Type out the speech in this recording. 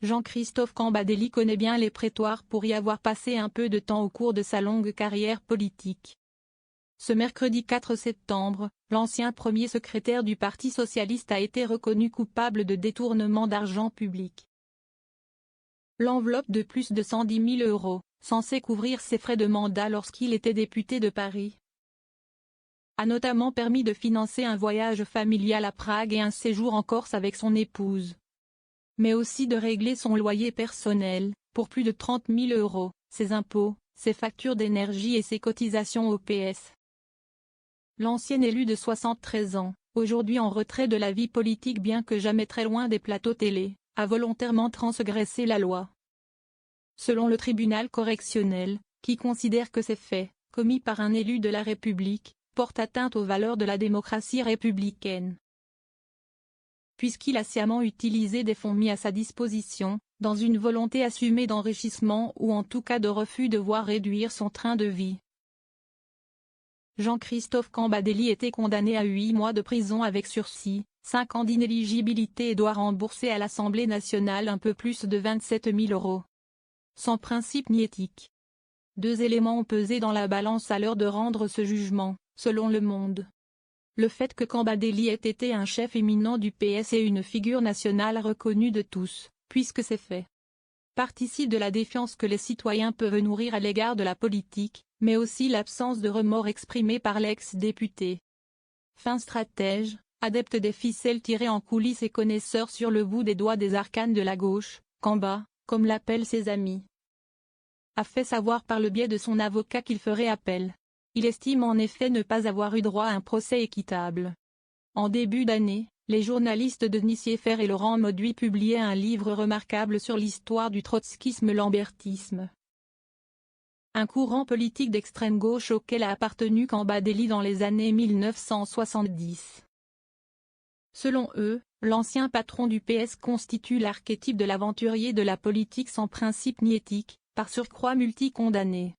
Jean-Christophe Cambadély connaît bien les prétoires pour y avoir passé un peu de temps au cours de sa longue carrière politique. Ce mercredi 4 septembre, l'ancien premier secrétaire du Parti socialiste a été reconnu coupable de détournement d'argent public. L'enveloppe de plus de 110 000 €, censée couvrir ses frais de mandat lorsqu'il était député de Paris, a notamment permis de financer un voyage familial à Prague et un séjour en Corse avec son épouse, mais aussi de régler son loyer personnel, pour plus de 30 000 €, ses impôts, ses factures d'énergie et ses cotisations au PS. L'ancien élu de 73 ans, aujourd'hui en retrait de la vie politique bien que jamais très loin des plateaux télé, a volontairement transgressé la loi. Selon le tribunal correctionnel, qui considère que ces faits, commis par un élu de la République, portent atteinte aux valeurs de la démocratie républicaine, puisqu'il a sciemment utilisé des fonds mis à sa disposition, dans une volonté assumée d'enrichissement ou en tout cas de refus de voir réduire son train de vie. Jean-Christophe Cambadély était condamné à 8 mois de prison avec sursis, 5 ans d'inéligibilité et doit rembourser à l'Assemblée nationale un peu plus de 27 000 €. Sans principe ni éthique. 2 éléments ont pesé dans la balance à l'heure de rendre ce jugement, selon Le Monde. Le fait que Cambadély ait été un chef éminent du PS et une figure nationale reconnue de tous, puisque ces faits participent de la défiance que les citoyens peuvent nourrir à l'égard de la politique, mais aussi l'absence de remords exprimé par l'ex-député. Fin stratège, adepte des ficelles tirées en coulisses et connaisseur sur le bout des doigts des arcanes de la gauche, Camba, comme l'appellent ses amis, a fait savoir par le biais de son avocat qu'il ferait appel. Il estime en effet ne pas avoir eu droit à un procès équitable. En début d'année, les journalistes Denis Sieffert et Laurent Mauduit publiaient un livre remarquable sur l'histoire du trotskisme-lambertisme, un courant politique d'extrême gauche auquel a appartenu Cambadély dans les années 1970. Selon eux, l'ancien patron du PS constitue l'archétype de l'aventurier de la politique sans principe ni éthique, par surcroît multi-condamné.